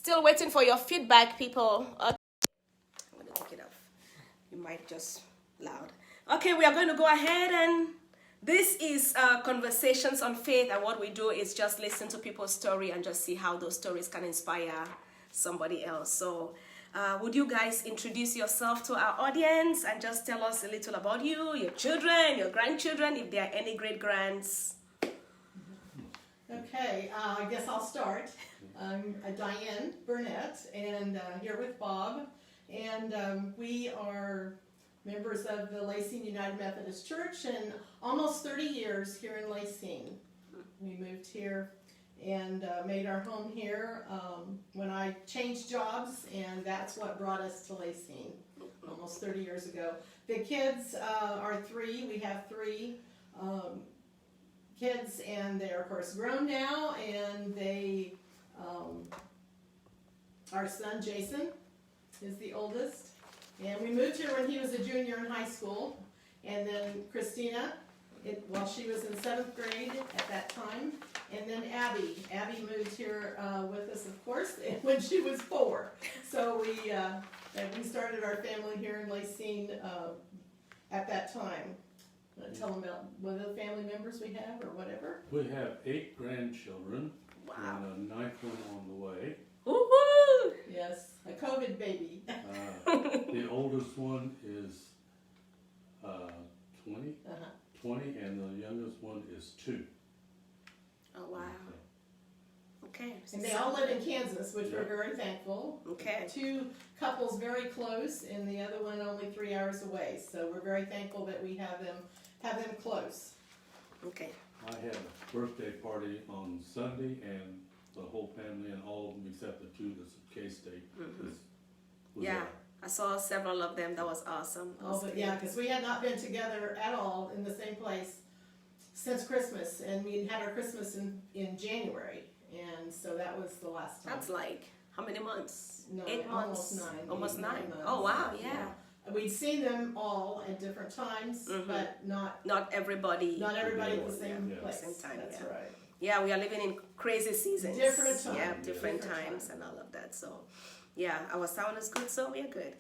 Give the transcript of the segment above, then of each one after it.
Still waiting for your feedback, people. Okay. I'm going to take it off. You might just loud. Okay, we are going to go ahead, and this is Conversations on Faith, and what we do is just listen to people's story and just see how those stories can inspire somebody else. So would you guys introduce yourself to our audience and just tell us a little about you, your children, your grandchildren, if there are any great-grands? Okay, I guess I'll start. I'm Diane Burnett, and here with Bob, and we are members of the Lacine United Methodist Church, and almost 30 years here in Lacine. We moved here and made our home here when I changed jobs, and that's what brought us to Lacine almost 30 years ago. The kids are three. We have three kids, and they're of course grown now, and they our son Jason is the oldest, and we moved here when he was a junior in high school, and then Christina, while she was in 7th grade at that time, and then Abby moved here with us, of course, when she was 4. So we started our family here in Lacine at that time. Tell them about what other family members we have or whatever. We have 8 grandchildren. Wow. And a 9th one on the way. Woo-hoo! Yes, a COVID baby. The oldest one is 20, 20, and the youngest one is 2. Oh, wow. Okay. And they all live in Kansas, which we're very thankful. Okay. 2 couples very close, and the other one only 3 hours away. So we're very thankful that we have them close. Okay. I had a birthday party on Sunday, and the whole family and all of them except the 2 that's at K-State was Yeah, there. I saw several of them. That was awesome. But yeah, because we had not been together at all in the same place since Christmas, and we had our Christmas in January, and so that was the last time. That's like how many months? 9, 8 months. Almost 9. Almost 9. Months. Oh wow, yeah. We'd seen them all at different times, but not everybody. at the same place. Same time. That's yeah. right. Yeah, we are living in crazy seasons. Different times. Yeah, different times and all of that. So, yeah, our sound is good, so we are good.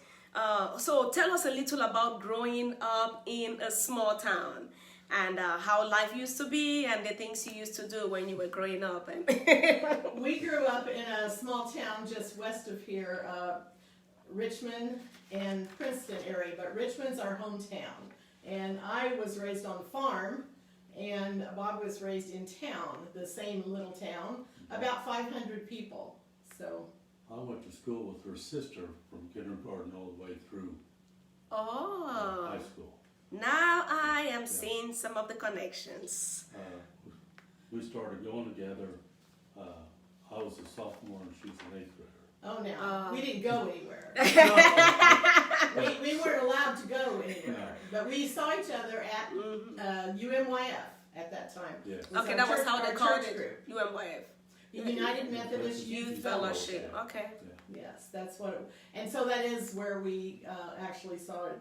So tell us a little about growing up in a small town and how life used to be and the things you used to do when you were growing up. And we grew up in a small town just west of here, Richmond and Princeton area, but Richmond's our hometown. And I was raised on a farm, and Bob was raised in town, the same little town, about 500 people. So I went to school with her sister from kindergarten all the way through oh, high school. Now I am seeing some of the connections. We started going together. I was a sophomore and she was an 8th grader. oh no, we didn't go anywhere. we weren't allowed to go anywhere, but we saw each other at UMYF at that time. Yes. Okay, that was how they called it. UMYF. The United Methodist Youth Fellowship. Okay. Yes, that's what it, and so that is where we actually started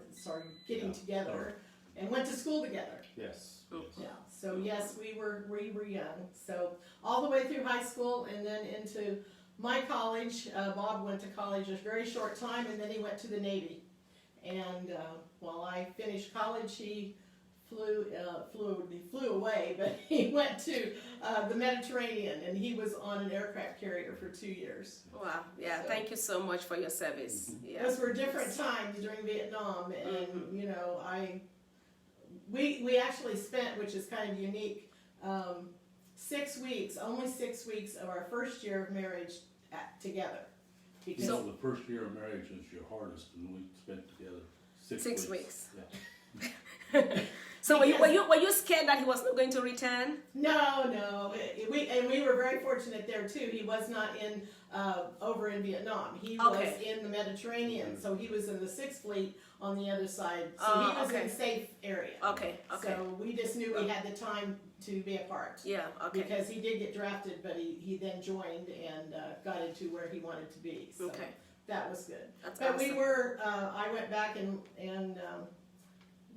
getting together and went to school together. Yes. Yeah. So yes, we were young. So all the way through high school and then into my college. Bob went to college a very short time, and then he went to the Navy. And while I finished college, he flew away, but he went to the Mediterranean, and he was on an aircraft carrier for 2 years. Wow. Yeah. So, thank you so much for your service. Yeah. Those were different times during Vietnam, and you know, we actually spent, which is kind of unique, 6 weeks, only 6 weeks of our first year of marriage together. Because the first year of marriage is your hardest, and we spent together 6 weeks. Yeah. So were you scared that he was not going to return? No. We were very fortunate there too. He was not over in Vietnam. He was in the Mediterranean, so he was in the 6th Fleet on the other side. So he was in a safe area. Okay. So we just knew we had the time to be apart. Yeah. Okay. Because he did get drafted, but he then joined and got into where he wanted to be. So that was good. That's but awesome. we were. I went back and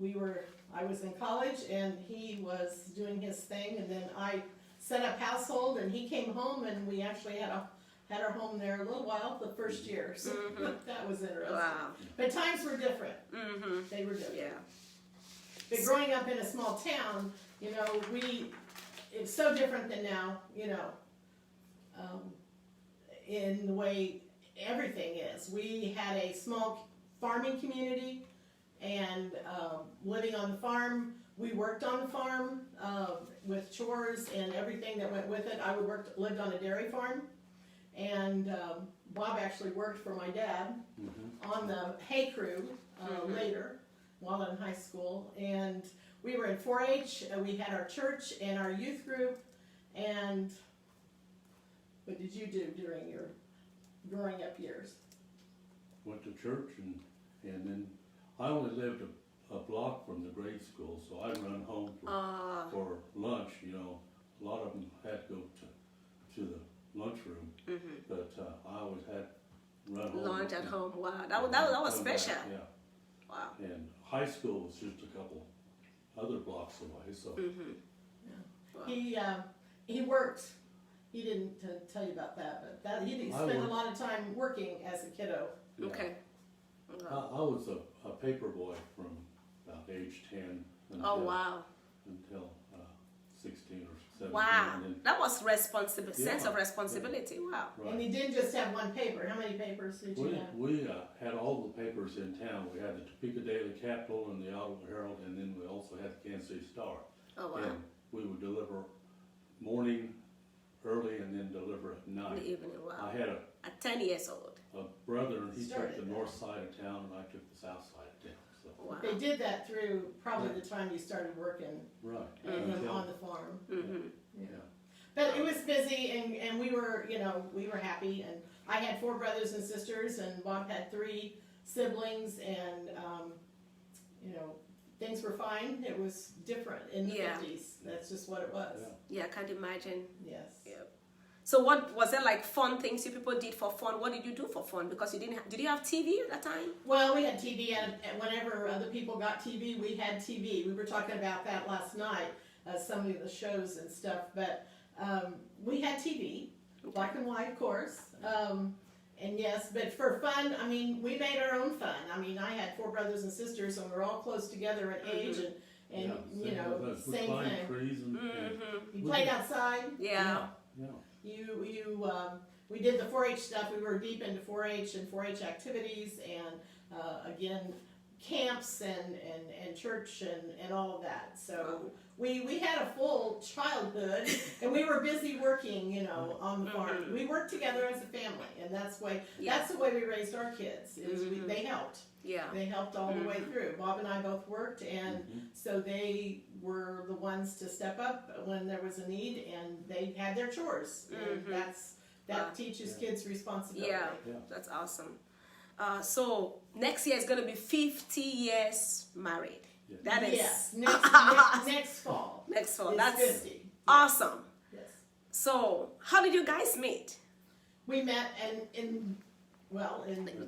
we were. I was in college and he was doing his thing, and then I set up household, and he came home, and we actually had had our home there a little while, the first year. So that was interesting. Wow. But times were different. They were different. Yeah. But growing up in a small town, it's so different than now, in the way everything is. We had a small farming community, and living on the farm, we worked on the farm with chores and everything that went with it. I lived on a dairy farm, and Bob actually worked for my dad on the hay crew later while in high school. And we were in 4-H, we had our church and our youth group. And what did you do during your growing up years? Went to church, and then I only lived a block from the grade school, so I'd run home for lunch. A lot of them had to go to the lunchroom, but I always had run home. Lunch at home. Wow, that was special. Yeah. Wow. And high school was just a couple other blocks away, so. Wow. He worked. He didn't tell you about that, but he spent a lot of time working as a kiddo. Yeah. Okay. I was a paper boy from about age 10 wow. until 16 or 17. Wow. And then, That was sense of responsibility. Wow. right. And he didn't just have one paper. How many papers did you have? We had all the papers in town. We had the Topeka Daily Capital and the Ottawa Herald, and then we also had the Kansas City Star. Oh wow. And we would deliver morning, early, and then deliver at In the night. evening. Wow. I had At 10 years old. a brother, and he took Started the that. north side of town, and I took the south side of town. So, Wow. They did that through probably the time you started working right. on the farm. Yeah. But it was busy, and we were happy. And I had 4 brothers and sisters, and Bob had 3 siblings, and things were fine. It was different in the 50s. That's just what it was. Yeah, I can't imagine. Yes. Yeah. So what was there, like fun things you people did for fun? What did you do for fun? Because did you have TV at that time? Well, we had TV, and whenever other people got TV, we had TV. We were talking about that last night, some of the shows and stuff. But we had TV, black and white, of course. And yes, but for fun, we made our own fun. I had 4 brothers and sisters, and we were all close together in age, and same thing. Trees and, You played outside. Yeah. We did the 4-H stuff. We were deep into 4-H and 4-H activities, and again, camps and church and all of that. So we had a full childhood, and we were busy working, on the farm. We worked together as a family, and that's the way we raised our kids. They helped. Yeah. They helped all the way through. Bob and I both worked, and so they were the ones to step up when there was a need, and they had their chores. And that teaches kids responsibility. Yeah, that's awesome. So next year is going to be 50 years married. Yes. That is Yes, next fall. next fall. It's That's 50. awesome. Yes. So how did you guys meet? We met in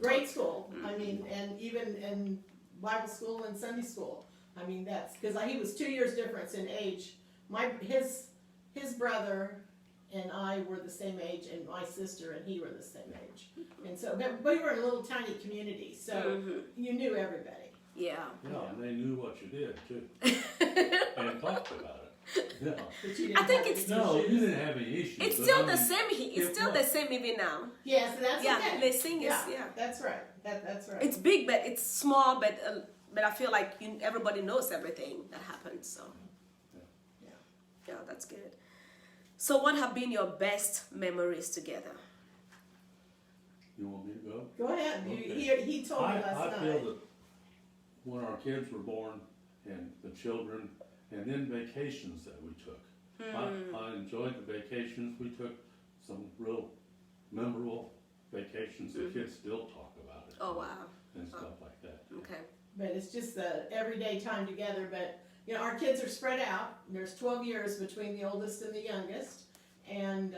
grade school. And even in Bible school and Sunday school. That's because he was 2 years difference in age. His brother and I were the same age, and my sister and he were the same age. And so, but we were in a little tiny community, so you knew everybody. Yeah. Yeah, and they knew what you did too, and talked about it. Yeah. But you didn't I think have it's- any No, issues. you didn't have any issues. It's but still the same. It's still what? the same even now. Yes, that's Yeah, okay. the thing is, yeah. That's right. That's right. It's big, but it's small, but I feel like everybody knows everything that happens. So yeah, that's good. So what have been your best memories together? You want me to go? Go ahead. Okay. He told me last I night. feel that when our kids were born, and the children, and then vacations that we took. I enjoyed the vacations. We took some real memorable vacations. The kids still talk about it. Oh wow. And stuff like that. Okay. But it's just the everyday time together. But our kids are spread out. There's 12 years between the oldest and the youngest, and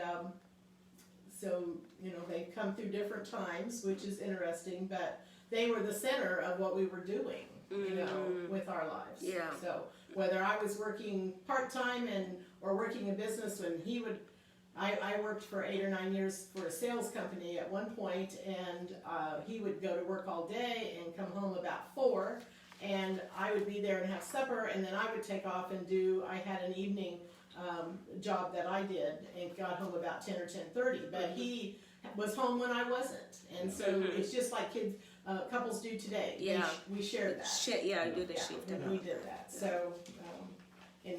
so they come through different times, which is interesting. But they were the center of what we were doing, with our lives. Yeah. So whether I was working part time or working in business, when he would I worked for 8 or 9 years for a sales company at one point, and he would go to work all day and come home about 4, and I would be there and have supper, and then I would take off and I had an evening job that I did, and got home about 10 or 10:30, but he was home when I wasn't, and so it's just like couples do today. Yeah. We shared that. Yeah, do the shift. We did that. So, and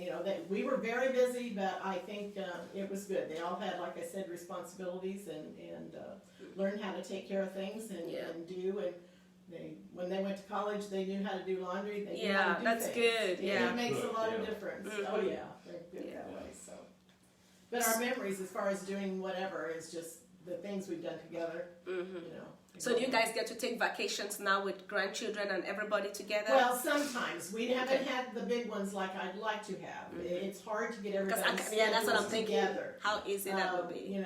we were very busy, but I think it was good. They all had, like I said, responsibilities and learned how to take care of things and do. And when they went to college, they knew how to do laundry. They knew how to do that's things. good. Yeah, it makes a lot of difference. Oh yeah, they're good that way. So, but our memories, as far as doing whatever, is just the things we've done together. So do you guys get to take vacations now with grandchildren and everybody together? Well, sometimes. We haven't had the big ones like I'd like to have. It's hard to get everybody that's what I'm thinking. together. How easy that would be.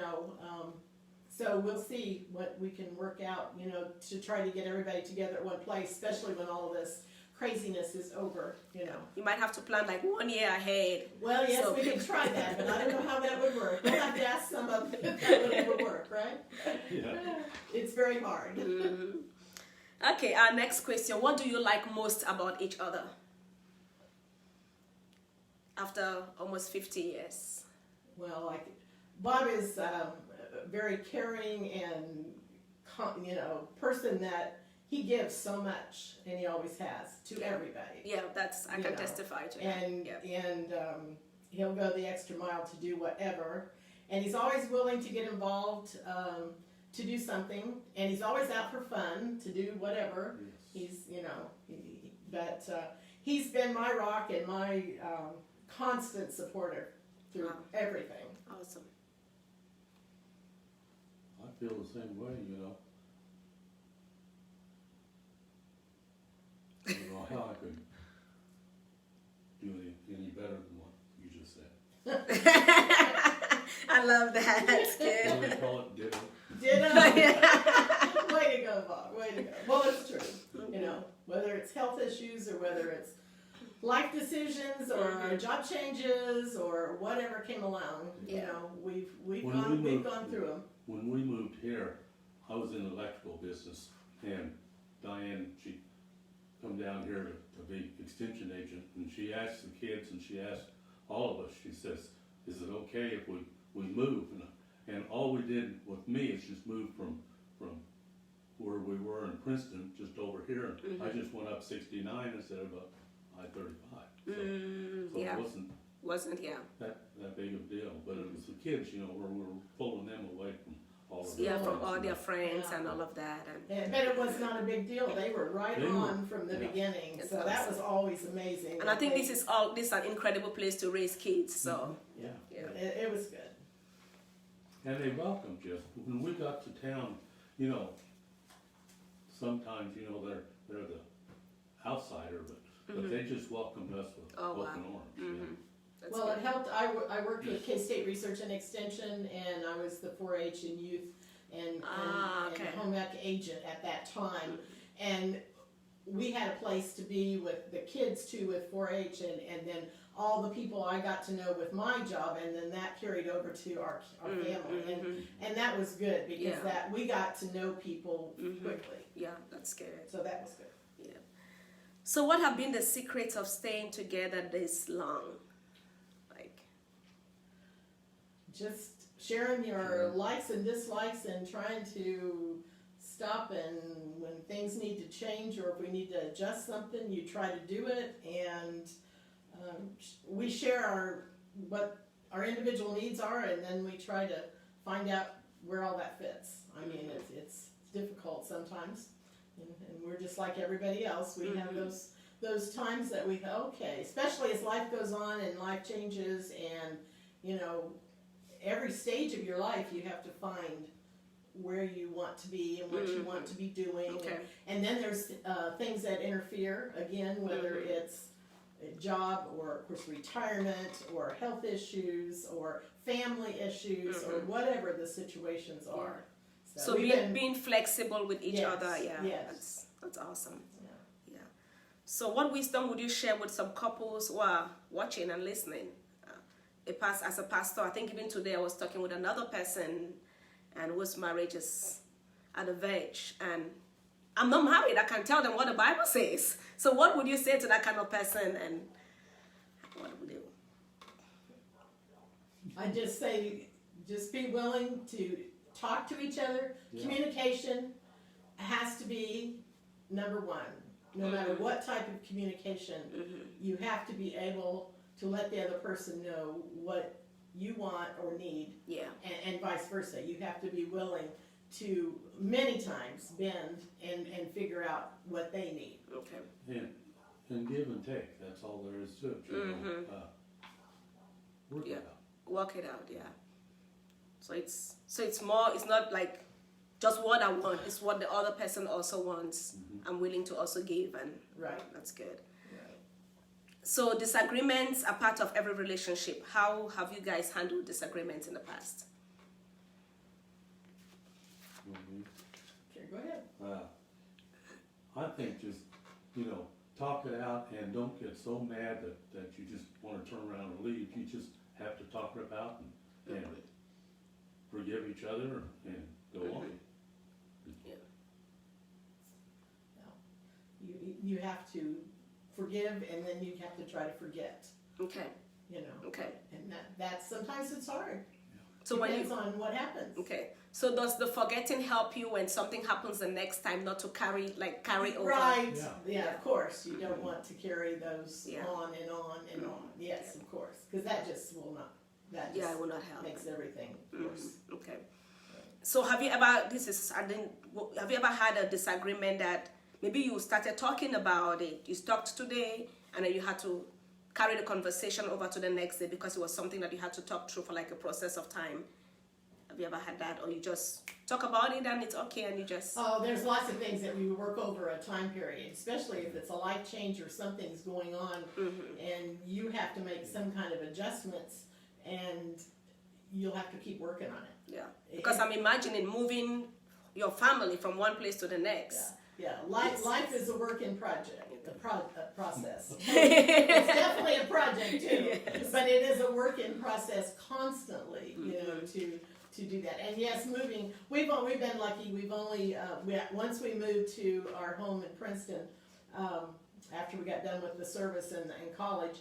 So we'll see what we can work out, to try to get everybody together at one place, especially when all of this craziness is over, You might have to plan like 1 year ahead. Well, yes, we can try that, but I don't know how that would work. We'll have to ask some of them if that would ever work, right? Yeah. It's very hard. Okay, our next question. What do you like most about each other? After almost 50 years. Well, Bob is a very caring and, person that he gives so much, and he always has, to everybody. Yeah, I can testify to that. And he'll go the extra mile to do whatever. And he's always willing to get involved to do something. And he's always out for fun to do whatever. Yes. He's, he's been my rock and my constant supporter through everything. Awesome. I feel the same way, I don't know how I could do any better than what you just said. I love that. That's good. What do they call it? Ditto? Ditto. Way to go, Bob. Way to go. Well, it's true. Whether it's health issues or whether it's life decisions or job changes or whatever came along, we've gone through them. When we moved here, I was in the electrical business, and Diane, she come down here to be extension agent, and she asked the kids, and she asked all of us, she says, is it okay if we move? And all we did with me is just move from where we were in Princeton, just over here. I just went up 69 instead of up I-35. So it wasn't that big of a deal, but it was the kids, where we were pulling them away from all of their from all their friends and all of that. But it was not a big deal. They were on from the beginning, so awesome. That was always amazing. And I think this is an incredible place to raise kids. So it was good. And they welcomed you. When we got to town, sometimes they're the outsider, but they just welcomed us with open arms. Well, it helped. I worked with K-State Research and Extension, and I was the 4-H and youth and home ec agent at that time. And we had a place to be with the kids too, with 4-H, and then all the people I got to know with my job, and then that carried over to our family, and that was good because we got to know people quickly. Yeah, that's good. So that was good. Yeah. So what have been the secrets of staying together this long? Just sharing your likes and dislikes and trying to stop, and when things need to change or if we need to adjust something, you try to do it, and we share what our individual needs are, and then we try to find out where all that fits. I mean, it's difficult sometimes, and we're just like everybody else. We have those times that we go, okay, especially as life goes on and life changes, and every stage of your life you have to find where you want to be and what you want to be doing. And then there's things that interfere, again, whether it's a job or, of course, retirement or health issues or family issues or whatever the situations are. So being flexible with each other, that's awesome. Yeah. So what wisdom would you share with some couples who are watching and listening? as a pastor, I think even today I was talking with another person and whose marriage is at the verge, and I'm not married. I can tell them what the Bible says. So what would you say to that kind of person, and what would you? I just say, just be willing to talk to each other. Yeah. Communication has to be number one. No matter what type of communication, you have to be able to let the other person know what you want or need, and vice versa. You have to be willing to many times bend and figure out what they need. Okay. And give and take. That's all there is to it. You know? Work it out. Work it out. Yeah. So it's more. It's not like just what I want. It's what the other person also wants. I'm willing to also give, and that's good. Right. So disagreements are part of every relationship. How have you guys handled disagreements in the past? Okay, go ahead. I think just, talk it out and don't get so mad that you just want to turn around and leave. You just have to talk it about and forgive each other and go on. You have to forgive, and then you have to try to forget. Okay. Okay. And that sometimes it's hard. So depends on what happens. Okay. So does the forgetting help you when something happens the next time, not to carry over? Right. Yeah, of course. You don't want to carry those on and on and on. Yes, of course. Because that just will not. That just it will not help. Makes everything worse. Okay. So have you ever had a disagreement that maybe you started talking about it, you talked today, and then you had to carry the conversation over to the next day because it was something that you had to talk through for like a process of time? Have you ever had that? Or you just talk about it and it's okay and you just... Oh, there's lots of things that we work over a time period, especially if it's a life change or something's going on and you have to make some kind of adjustments, and you'll have to keep working on it. Yeah, because I'm imagining moving your family from one place to the next. Yeah, life is a work in project, process. It's definitely a project too, but it is a work in process constantly, to do that. And yes, moving, we've been lucky. We've only, once we moved to our home in Princeton, after we got done with the service in college,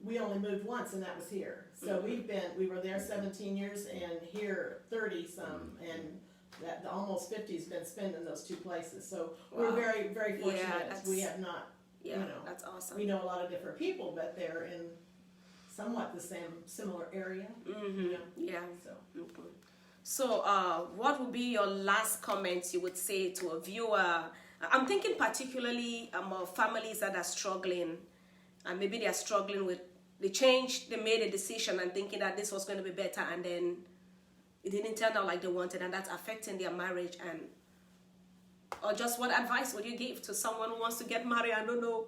we only moved once, and that was here. So we were there 17 years and here 30 some, and that almost 50 has been spent in those two places. So we're very, very fortunate. We have not, that's awesome. We know a lot of different people, but they're in somewhat the similar area. So what would be your last comments you would say to a viewer? I'm thinking particularly about families that are struggling, and maybe they are struggling with the change. They made a decision and thinking that this was going to be better, and then it didn't turn out like they wanted, and that's affecting their marriage. And or just what advice would you give to someone who wants to get married? I don't know,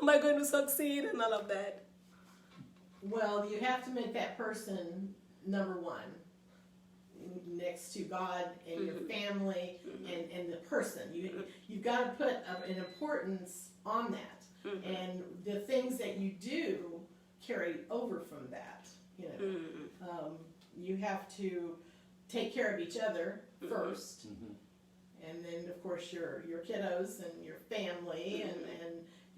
am I going to succeed and all of that? Well, you have to make that person number one, next to God and your family and the person. You've got to put an importance on that, and the things that you do carry over from that. You have to take care of each other first, and then of course your kiddos and your family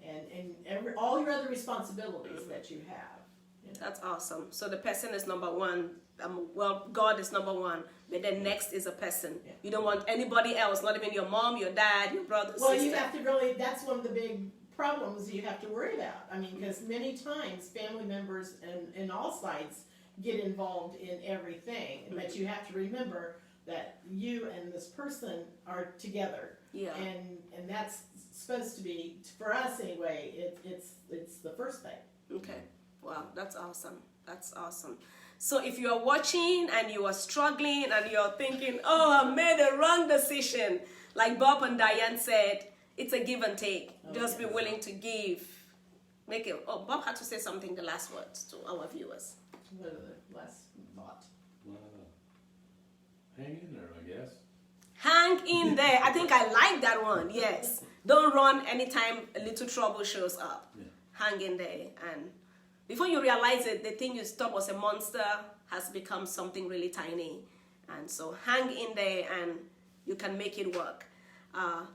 and all your other responsibilities that you have. That's awesome. So the person is number one. Well, God is number one, but then next is a person. You don't want anybody else, not even your mom, your dad, your brother, sister. You have to really, that's one of the big problems you have to worry about. I mean, because many times family members in all sides get involved in everything, but you have to remember that you and this person are together. And that's supposed to be, for us anyway, it's the first thing. Okay. Wow, that's awesome. That's awesome. So if you're watching and you are struggling and you're thinking, oh, I made a wrong decision, like Bob and Diane said, it's a give and take. Just be willing to give. Make it. Oh, Bob had to say something, the last words to our viewers. What are the last thought? Hang in there, I guess. Hang in there. I think I like that one. Yes. Don't run anytime a little trouble shows up. Hang in there and before you realize it, the thing you thought was a monster has become something really tiny. And so hang in there and you can make it work.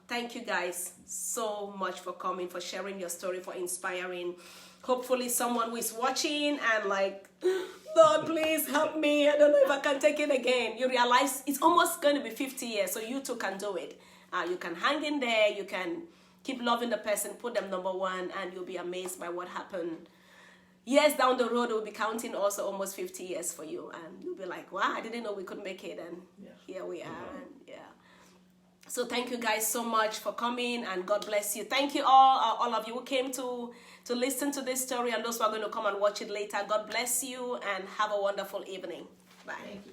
Thank you guys so much for coming, for sharing your story, for inspiring. Hopefully someone who is watching and like, Lord, please help me. I don't know if I can take it again. You realize it's almost going to be 50 years, so you too can do it. You can hang in there. You can keep loving the person, put them number one, and you'll be amazed by what happened. Years down the road, we'll be counting also almost 50 years for you. And you'll be like, wow, I didn't know we could make it. And here we are. And yeah. So thank you guys so much for coming, and God bless you. Thank you all of you who came to listen to this story, and those who are going to come and watch it later. God bless you and have a wonderful evening. Bye. Thank you.